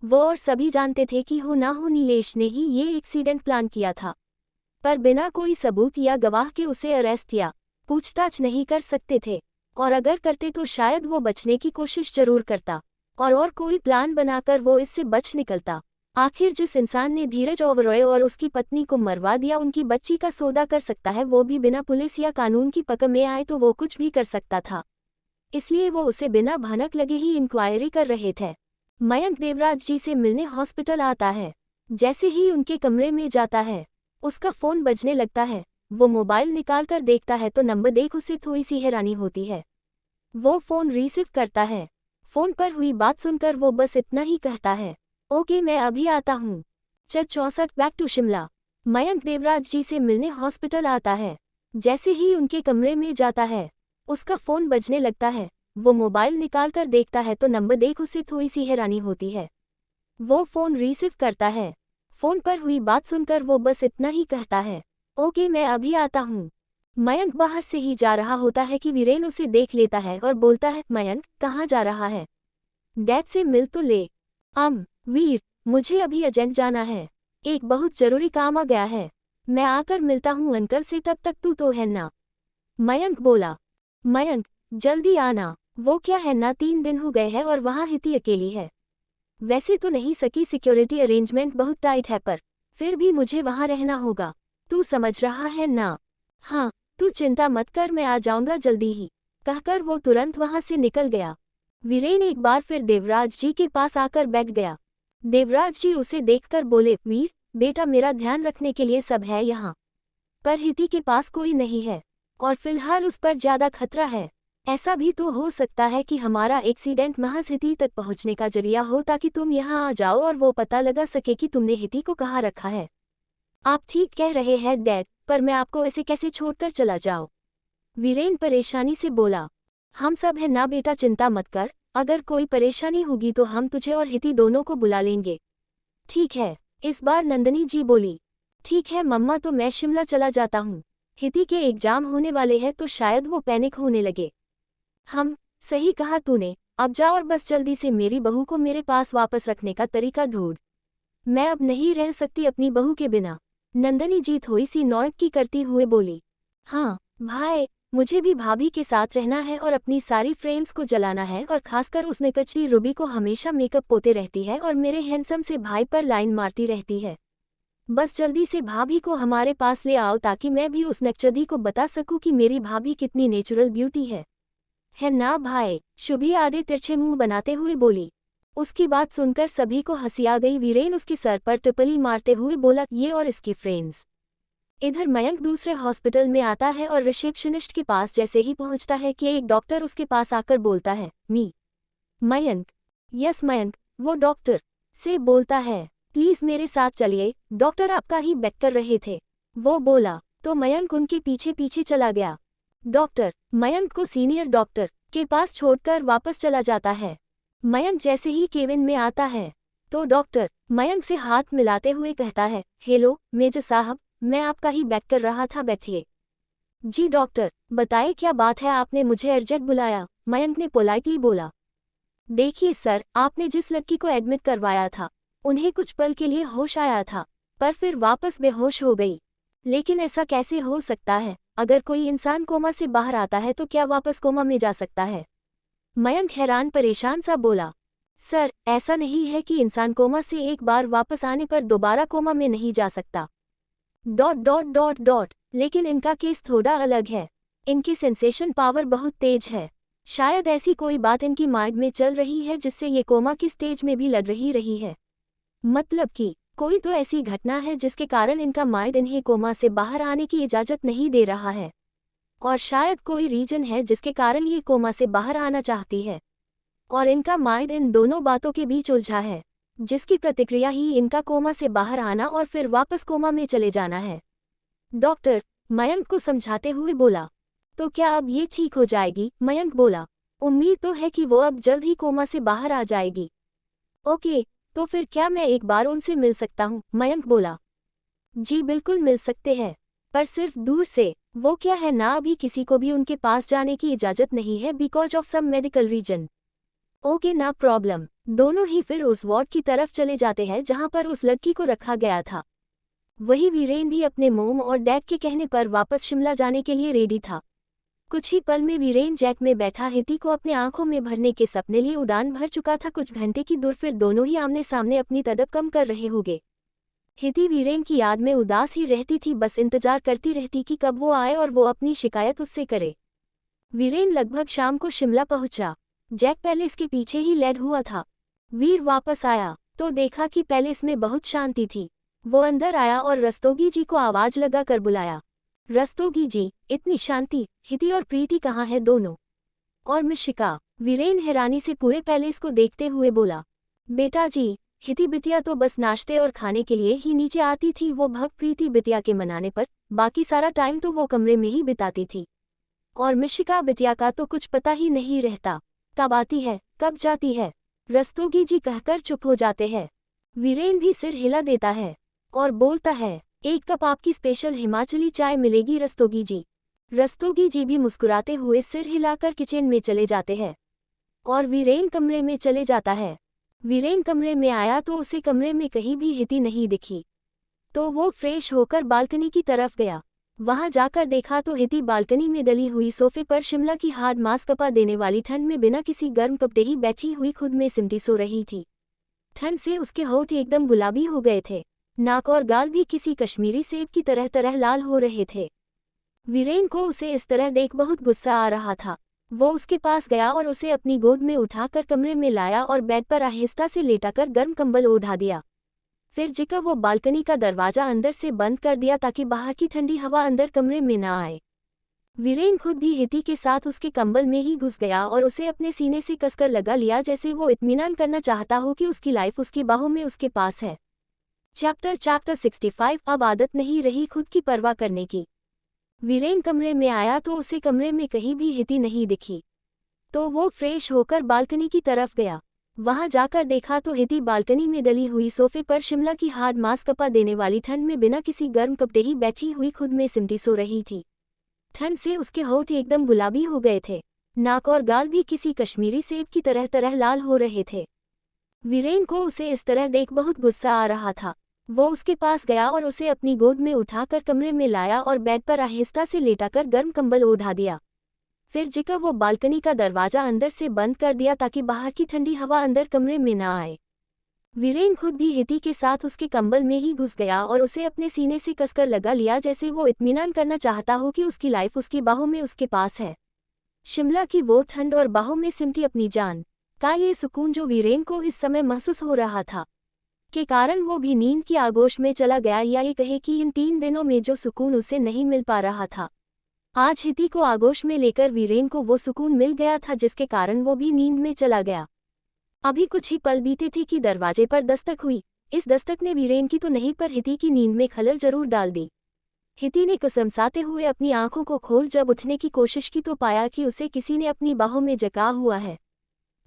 वो और सभी जानते थे कि हो ना हो नीलेश ने ही ये एक्सीडेंट प्लान किया था, पर बिना कोई सबूत या गवाह के उसे अरेस्ट या पूछताछ नहीं कर सकते थे, और अगर करते तो शायद वो बचने की कोशिश जरूर करता और कोई प्लान बनाकर वो इससे बच निकलता। आखिर जिस इंसान ने धीरज ओबरॉय और उसकी पत्नी को मरवा दिया, उनकी बच्ची का सौदा कर सकता है, वो भी बिना पुलिस या कानून की पकड़ में आए तो वो कुछ भी कर सकता था। इसलिए वो उसे बिना भनक लगे ही इंक्वायरी कर रहे थे। मयंक देवराज जी से मिलने हॉस्पिटल आता है। जैसे ही उनके कमरे में जाता है, उसका फोन बजने लगता है। वो मोबाइल निकाल कर देखता है तो नंबर देख उसे थोड़ी सी हैरानी होती है। वो फोन रिसीव करता है। फोन पर हुई बात सुनकर वो बस इतना ही कहता है, ओके मैं अभी आता हूँ। 64 बैक टू शिमला। मयंक देवराज जी से मिलने हॉस्पिटल आता है। जैसे ही उनके कमरे में जाता है, उसका फोन बजने लगता है। वो मोबाइल निकाल कर देखता है तो नंबर देख उसे थोड़ी सी हैरानी होती है। वो फोन रिसीव करता है। फोन पर हुई बात सुनकर वो बस इतना ही कहता है, ओके मैं अभी आता हूँ। मयंक बाहर से ही जा रहा होता है कि वीरेन उसे देख लेता है और बोलता है, मयंक कहाँ जा रहा है? डैड से मिल तो ले। वीर, मुझे अभी अर्जेंट जाना है, एक बहुत जरूरी काम आ गया है। मैं आकर मिलता हूँ अंकल से, तब तक तू तो है ना? मयंक बोला। मयंक, जल्दी आना। वो क्या है ना, 3 दिन हो गए हैं और वहाँ हिती अकेली है। वैसे तो नहीं सकी, सिक्योरिटी अरेंजमेंट बहुत टाइट है, पर फिर भी मुझे वहाँ रहना होगा। तू समझ रहा है ना? हाँ, तू चिंता मत कर, मैं आ जाऊंगा जल्दी ही, कहकर वो तुरंत वहाँ से निकल गया। वीरेन एक बार फिर देवराज जी के पास आकर बैठ गया। देवराज जी उसे देखकर बोले, वीर बेटा, मेरा ध्यान रखने के लिए सब है यहाँ, पर हिती के पास कोई नहीं है और फिलहाल उस पर ज्यादा खतरा है। ऐसा भी तो हो सकता है कि हमारा एक्सीडेंट महज हिती तक पहुंचने का जरिया हो, ताकि तुम यहाँ आ जाओ और वो पता लगा सके कि तुमने हिती को कहाँ रखा है। आप ठीक कह रहे हैं डैड, पर मैं आपको ऐसे कैसे छोड़कर चला जाऊं? वीरेन परेशानी से बोला। हम सब है ना बेटा, चिंता मत कर, अगर कोई परेशानी होगी तो हम तुझे और हिती दोनों को बुला लेंगे। ठीक है, इस बार नंदनी जी बोली। ठीक है मम्मा, तो मैं शिमला चला जाता हूँ। हिती के एग्जाम होने वाले हैं तो शायद वो पैनिक होने लगे। सही कहा तूने, अब जा और बस जल्दी से मेरी बहू को मेरे पास वापस रखने का तरीका ढूंढ। मैं अब नहीं रह सकती अपनी बहू के बिना। नंदनी जी थोड़ी सी नौटंकी करती हुए बोली। हाँ भाई, मुझे भी भाभी के साथ रहना है और अपनी सारी फ्रेंड्स को जलाना है, और खासकर उस नकचरी रूबी को हमेशा मेकअप पोते रहती है और मेरे हैंडसम से भाई पर लाइन मारती रहती है। बस जल्दी से भाभी को हमारे पास ले आओ, ताकि मैं भी उस नकचदी को बता सकूं कि मेरी भाभी कितनी नेचुरल ब्यूटी है ना भाई? शुभी आधे तिरछे मुंह बनाते हुए बोली। उसकी बात सुनकर सभी को हंसी आ गई। वीरेन उसके सर पर टिप्पणी मारते हुए बोला, ये और इसकी फ्रेंड्स। इधर मयंक दूसरे हॉस्पिटल में आता है और रिसेप्शनिस्ट के पास जैसे ही पहुंचता है कि एक डॉक्टर उसके पास आकर बोलता है, मयंक। यस मयंक, वो डॉक्टर से बोलता है, प्लीज मेरे साथ चलिए, डॉक्टर आपका ही बैक कर रहे थे। वो बोला तो मयंक उनके पीछे पीछे चला गया। डॉक्टर मयंक को सीनियर डॉक्टर के पास छोड़कर वापस चला जाता है। मयंक जैसे ही केबिन में आता है तो डॉक्टर मयंक से हाथ मिलाते हुए कहता है, हेलो मेजर साहब, मैं आपका ही बैक कर रहा था, बैठिए। जी डॉक्टर, बताइए क्या बात है, आपने मुझे अर्जेंट बुलाया? मयंक ने पोलाइटली बोला। देखिए सर, आपने जिस लड़की को एडमिट करवाया था, उन्हें कुछ पल के लिए होश आया था, पर फिर वापस बेहोश हो गई। लेकिन ऐसा कैसे हो सकता है? अगर कोई इंसान कोमा से बाहर आता है तो क्या वापस कोमा में जा सकता है? मयंक हैरान परेशान सा बोला, सर ऐसा नहीं है कि इंसान कोमा से एक बार वापस आने पर दोबारा कोमा में नहीं जा सकता। ... लेकिन इनका केस थोड़ा अलग है। इनकी सेंसेशन पावर बहुत तेज है। शायद ऐसी कोई बात इनकी माइंड में चल रही है जिससे ये कोमा की स्टेज में भी लड़ रही है। मतलब कि कोई तो ऐसी घटना है जिसके कारण इनका माइंड इन्हें कोमा से बाहर आने की इजाज़त नहीं दे रहा है, और शायद कोई रीजन है जिसके कारण ये कोमा से बाहर आना चाहती है, और इनका माइंड इन दोनों बातों के बीच उलझा है, जिसकी प्रतिक्रिया ही इनका कोमा से बाहर आना और फिर वापस कोमा में चले जाना है। डॉक्टर मयंक को समझाते हुए बोला, तो क्या अब ये ठीक हो जाएगी? मयंक बोला, उम्मीद तो है कि वो अब जल्द ही कोमा से बाहर आ जाएगी। ओके, तो फिर क्या मैं एक बार उनसे मिल सकता हूँ? मयंक बोला। जी बिल्कुल मिल सकते हैं, पर सिर्फ दूर से। वो क्या है ना, अभी किसी को भी उनके पास जाने की इजाज़त नहीं है because of some medical reason. Okay ना प्रॉब्लम। दोनों ही फिर उस वार्ड की तरफ चले जाते हैं जहां पर उस लड़की को रखा गया था। वही वीरेन भी अपने मोम और डैड के कहने पर वापस शिमला जाने के लिए रेडी था। कुछ ही पल में वीरेन जैक में बैठा हिती को अपने आंखों में भरने के सपने लिए उड़ान भर चुका था। कुछ घंटे की दूर फिर दोनों ही आमने सामने अपनी तड़प कम कर रहे होंगे। हिती वीरेन की याद में उदास ही रहती थी, बस इंतजार करती रहती कि कब वो आए और वो अपनी शिकायत उससे करे। वीरेन लगभग शाम को शिमला पहुंचा। जैक पैलेस के पीछे ही लैड हुआ था। वीर वापस आया तो देखा कि पैलेस में बहुत शांति थी। वो अंदर आया और रस्तोगी जी को आवाज लगा कर बुलाया। रस्तोगी जी, इतनी शांति, हिती और प्रीति कहाँ है दोनों? और मिशिका? वीरेन हैरानी से पूरे पैलेस को देखते हुए बोला, बेटा जी, हिती बिटिया तो बस नाश्ते और खाने के लिए ही नीचे आती थी। वो भगप्रीति बिटिया के मनाने पर बाकी सारा टाइम तो वो कमरे में ही बिताती थी। और मिशिका बिटिया का तो कुछ पता ही नहीं रहता, कब आती है कब जाती है। रस्तोगी जी कहकर चुप हो जाते हैं। वीरेन भी सिर हिला देता है और बोलता है, एक कप आपकी स्पेशल हिमाचली चाय मिलेगी रस्तोगी जी। रस्तोगी जी भी मुस्कुराते हुए सिर हिलाकर किचन में चले जाते हैं और वीरेन कमरे में चले जाता है। वीरेन कमरे में आया तो उसे कमरे में कहीं भी हिती नहीं दिखी, तो वो फ्रेश होकर बालकनी की तरफ गया। वहां जाकर देखा तो हिती बालकनी में डली हुई सोफे पर शिमला की हार्ड मांस कपा देने वाली ठंड में बिना किसी गर्म कपड़े ही बैठी हुई खुद में सिमटी सो रही थी। ठंड से उसके होंठ एकदम गुलाबी हो गए थे, नाक और गाल भी किसी कश्मीरी सेब की तरह तरह लाल हो रहे थे। वीरेन को उसे इस तरह देख बहुत गुस्सा आ रहा था। वो उसके पास गया और उसे अपनी गोद में उठाकर कमरे में लाया और बेड पर आहिस्ता से लेटाकर गर्म कंबल ओढ़ा दिया। फिर जिका वो बालकनी का दरवाजा अंदर से बंद कर दिया ताकि बाहर की ठंडी हवा अंदर कमरे में ना आए। वीरेन खुद भी हिती के साथ उसके कंबल में ही घुस गया और उसे अपने सीने से कसकर लगा लिया, जैसे वो इत्मीनान करना चाहता हो कि उसकी लाइफ उसकी बाहों में उसके पास है। चैप्टर 65। अब आदत नहीं रही खुद की परवाह करने की। वीरेन कमरे में आया तो उसे कमरे में कहीं भी हिती नहीं दिखी, तो वो फ्रेश होकर बालकनी की तरफ गया। वहां जाकर देखा तो हिती बालकनी में डली हुई सोफे पर शिमला की हार्ड मांस कपा देने वाली ठंड में बिना किसी गर्म कपड़े ही बैठी हुई खुद में सिमटी सो रही थी। ठंड से उसके होंठ एकदम गुलाबी हो गए थे, नाक और गाल भी किसी कश्मीरी सेब की तरह तरह लाल हो रहे थे। वीरेन को उसे इस तरह देख बहुत गुस्सा आ रहा था। वो उसके पास गया और उसे अपनी गोद में उठाकर कमरे में लाया और बेड पर आहिस्ता से लेटाकर गर्म कंबल ओढ़ा दिया। फिर जिका वो बालकनी का दरवाजा अंदर से बंद कर दिया ताकि बाहर की ठंडी हवा अंदर कमरे में ना आए। वीरेन खुद भी हिती के साथ उसके कंबल में ही घुस गया और उसे अपने सीने से कसकर लगा लिया, जैसे वो इत्मीनान करना चाहता हो कि उसकी लाइफ उसकी बाहों में उसके पास है। शिमला की वो ठंड और बाहों में सिमटी अपनी जान का ये सुकून जो वीरेन को इस समय महसूस हो रहा था, के कारण वो भी नींद की आगोश में चला गया, या ये कहे कि इन 3 दिनों में जो सुकून उसे नहीं मिल पा रहा था, आज हिती को आगोश में लेकर वीरेन को वो सुकून मिल गया था, जिसके कारण वो भी नींद में चला गया। अभी कुछ ही पल बीते थे कि दरवाजे पर दस्तक हुई। इस दस्तक ने वीरेन की तो नहीं पर हिती की नींद में खलल जरूर डाल दी। हिती ने कसमसाते हुए अपनी आंखों को खोल जब उठने की कोशिश की तो पाया कि उसे किसी ने अपनी बाहों में जका हुआ है।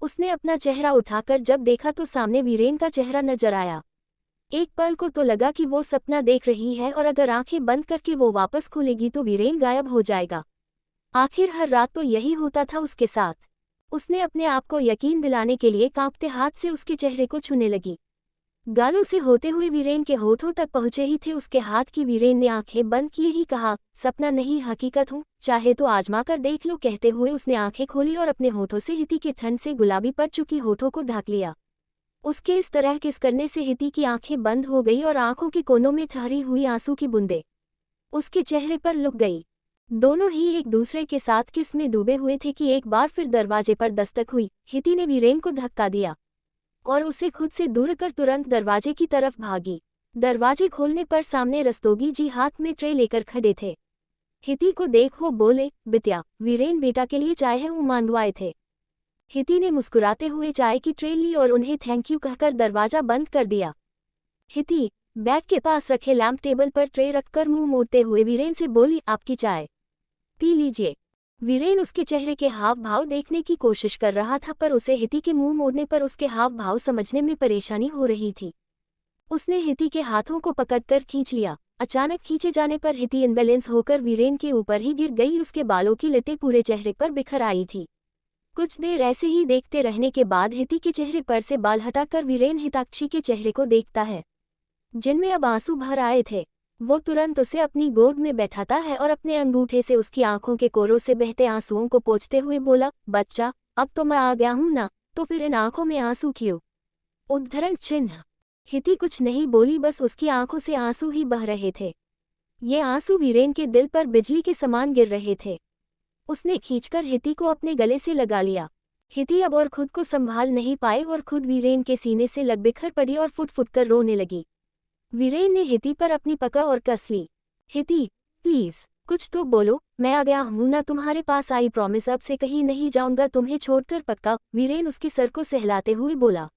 उसने अपना चेहरा उठाकर जब देखा तो सामने वीरेन का चेहरा नजर आया। एक पल को तो लगा कि वो सपना देख रही है और अगर आंखें बंद करके वो वापस खुलेगी तो वीरेन गायब हो जाएगा। आखिर हर रात तो यही होता था उसके साथ। उसने अपने आप को यकीन दिलाने के लिए कांपते हाथ से उसके चेहरे को छूने लगी। गालों से होते हुए वीरेन के होठों तक पहुंचे ही थे उसके हाथ की। वीरेन ने आंखें बंद किए ही कहा, सपना नहीं हकीकत हूँ, चाहे तो आजमा कर देख लो। कहते हुए उसने आंखें खोली और अपने होठों से हिती के ठंड से गुलाबी पड़ चुकी होठों को ढक लिया। उसके इस तरह किस करने से हिती की आंखें बंद हो गई और आंखों के कोनों में ठहरी हुई आंसू की बूंदें उसके चेहरे पर लुक गई। दोनों ही एक दूसरे के साथ किस में डूबे हुए थे कि एक बार फिर दरवाजे पर दस्तक हुई। हिती ने वीरेन को धक्का दिया और उसे खुद से दूर कर तुरंत दरवाजे की तरफ भागी। दरवाजे खोलने पर सामने रस्तोगी जी हाथ में ट्रे लेकर खड़े थे। हिती को देख वो बोले, बिटिया, वीरेन बेटा के लिए चाय है, वो मांगवाए थे। हिती ने मुस्कुराते हुए चाय की ट्रे ली और उन्हें थैंक यू कहकर दरवाजा बंद कर दिया। हिती बैग के पास रखे लैंप टेबल पर ट्रे रखकर मुंह मोड़ते हुए वीरेन से बोली, आपकी चाय पी लीजिए। वीरेन उसके चेहरे के हाव भाव देखने की कोशिश कर रहा था, पर उसे हिती के मुंह मोड़ने पर उसके हाव भाव समझने में परेशानी हो रही थी। उसने हिती के हाथों को पकड़कर खींच लिया। अचानक खींचे जाने पर हिती इनबैलेंस होकर वीरेन के ऊपर ही गिर गई। उसके बालों की लटें पूरे चेहरे पर बिखर आई थी। कुछ देर ऐसे ही देखते रहने के बाद हिती के चेहरे पर से बाल हटाकर वीरेन हिताक्षी के चेहरे को देखता है, जिनमें अब आंसू भर आए थे। वो तुरंत उसे अपनी गोद में बैठाता है और अपने अंगूठे से उसकी आंखों के कोरों से बहते आंसुओं को पोंछते हुए बोला, बच्चा, अब तो मैं आ गया हूं ना, तो फिर इन आंखों में आंसू क्यों? उद्धरण चिन्ह। हिती कुछ नहीं बोली, बस उसकी आंखों से आंसू ही बह रहे थे। ये आंसू वीरेन के दिल पर बिजली के समान गिर रहे थे। उसने खींचकर हिती को अपने गले से लगा लिया। हिती अब और खुद को संभाल नहीं पाए और खुद वीरेन के सीने से लग बिखर पड़ी और फुट फुट कर रोने लगी। वीरेन ने हिती पर अपनी पकड़ और कस ली। हिती, प्लीज कुछ तो बोलो, मैं आ गया हूँ ना तुम्हारे पास, आई प्रॉमिस अब से कहीं नहीं जाऊंगा तुम्हें छोड़कर, पक्का? वीरेन उसके सर को सहलाते हुए बोला।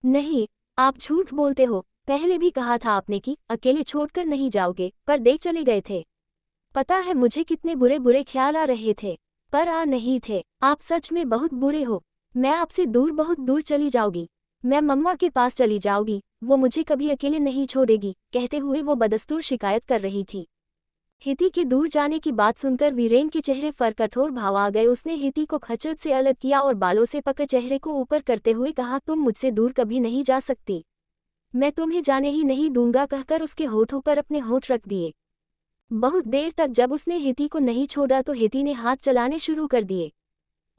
नहीं, आप झूठ बोलते हो, पहले भी कहा था आपने कि अकेले छोड़कर नहीं जाओगे, पर देख चले गए थे। पता है मुझे कितने बुरे बुरे ख्याल आ रहे थे, पर आ नहीं थे। आप सच में बहुत बुरे हो। मैं आपसे दूर, बहुत दूर चली जाऊंगी। मैं मम्मा के पास चली जाऊंगी, वो मुझे कभी अकेले नहीं छोड़ेगी, कहते हुए वो बदस्तूर शिकायत कर रही थी। हिती के दूर जाने की बात सुनकर वीरेन के चेहरे पर कठोर भाव आ गए। उसने हिती को खच्चर से अलग किया और बालों से पके चेहरे को ऊपर करते हुए कहा, तुम मुझसे दूर कभी नहीं जा सकती, मैं तुम्हें जाने ही नहीं दूंगा, कहकर उसके होठों पर अपने होठ रख दिए। बहुत देर तक जब उसने हिती को नहीं छोड़ा तो हिती ने हाथ चलाने शुरू कर दिए।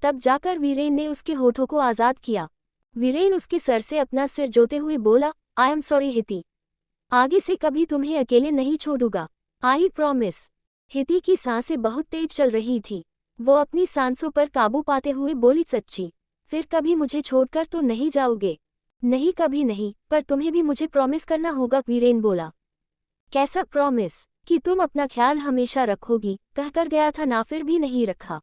तब जाकर वीरेन ने उसके होठों को आज़ाद किया। वीरेन उसके सर से अपना सिर जोते हुए बोला, आई एम सॉरी हिती, आगे से कभी तुम्हें अकेले नहीं छोड़ूंगा, आई प्रॉमिस। हिती की सांसें बहुत तेज चल रही थी। वो अपनी सांसों पर काबू पाते हुए बोली, सच्ची? फिर कभी मुझे छोड़कर तो नहीं जाओगे? नहीं, कभी नहीं, पर तुम्हें भी मुझे प्रॉमिस करना होगा, वीरेन बोला। कैसा प्रॉमिस? कि तुम अपना ख्याल हमेशा रखोगी, कहकर गया था ना, फिर भी नहीं रखा।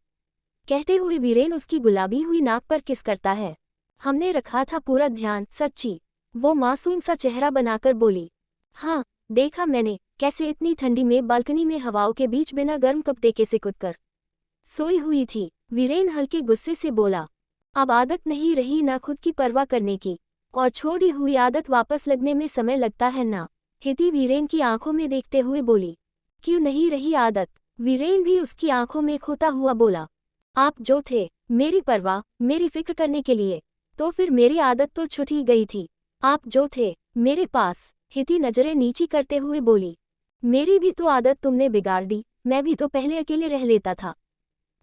कहते हुए वीरेन उसकी गुलाबी हुई नाक पर किस करता है। हमने रखा था पूरा ध्यान, सच्ची? वो मासूम सा चेहरा बनाकर बोली। हाँ, देखा मैंने, कैसे इतनी ठंडी में बालकनी में हवाओं के बीच बिना गर्म कपड़े के सिकुड़ कर सोई हुई थी। वीरेन हल्के गुस्से से बोला, अब आदत नहीं रही ना खुद की परवाह करने की, और छोड़ी हुई आदत वापस लगने में समय लगता है ना। हिती वीरेन की आंखों में देखते हुए बोली, क्यों नहीं रही आदत? वीरेन भी उसकी आंखों में खोता हुआ बोला, आप जो थे मेरी परवाह, मेरी फिक्र करने के लिए, तो फिर मेरी आदत तो छूट ही गई थी। आप जो थे मेरे पास। हिती नजरें नीची करते हुए बोली, मेरी भी तो आदत तुमने बिगाड़ दी, मैं भी तो पहले अकेले रह लेता था,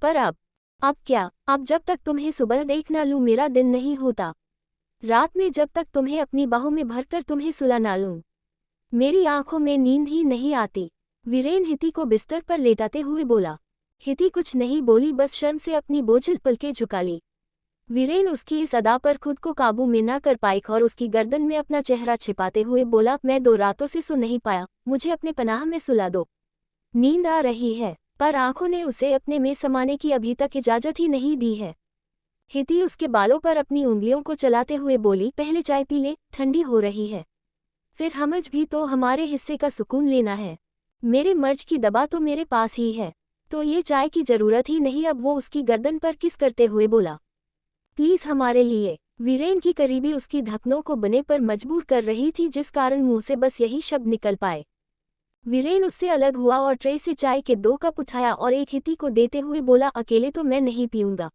पर अब क्या? अब जब तक तुम्हें सुबह देख ना लूं मेरा दिन नहीं होता, रात में जब तक तुम्हें अपनी बाहों में भरकर तुम्हें सुला ना लूं मेरी आंखों में नींद ही नहीं आती। वीरेन हिती को बिस्तर पर लेटाते हुए बोला। हिती कुछ नहीं बोली, बस शर्म से अपनी बोझिल पलकें झुका ली। वीरेन उसकी इस अदा पर खुद को काबू में न कर पाई और उसकी गर्दन में अपना चेहरा छिपाते हुए बोला, मैं 2 रातों से सो नहीं पाया, मुझे अपने पनाह में सुला दो। नींद आ रही है, पर आंखों ने उसे अपने में समाने की अभी तक इजाजत ही नहीं दी है। हिती उसके बालों पर अपनी उंगलियों को चलाते हुए बोली, पहले चाय पी ले, ठंडी हो रही है, फिर हमज भी तो हमारे हिस्से का सुकून लेना है। मेरे मर्ज की दबा तो मेरे पास ही है, तो ये चाय की जरूरत ही नहीं। अब वो उसकी गर्दन पर किस करते हुए बोला, प्लीज हमारे लिए। वीरेन की करीबी उसकी धकनों को बने पर मजबूर कर रही थी, जिस कारण मुंह से बस यही शब्द निकल पाए। वीरेन उससे अलग हुआ और ट्रे से चाय के 2 कप उठाया और एक हिती को देते हुए बोला, अकेले तो मैं नहीं पीऊंगा,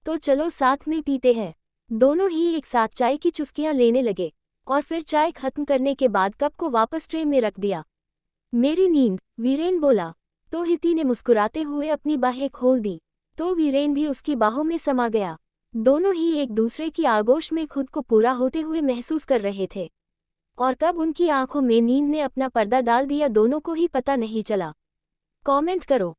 तो चलो साथ में पीते हैं। दोनों ही एक साथ चाय की चुस्कियां लेने लगे और फिर चाय खत्म करने के बाद कप को वापस ट्रे में रख दिया। मेरी नींद, वीरेन बोला, तो हिती ने मुस्कुराते हुए अपनी बाहें खोल दी, तो वीरेन भी उसकी बाहों में समा गया। दोनों ही एक दूसरे की आगोश में खुद को पूरा होते हुए महसूस कर रहे थे, और कब उनकी आंखों में नींद ने अपना पर्दा डाल दिया दोनों को ही पता नहीं चला। कमेंट करो।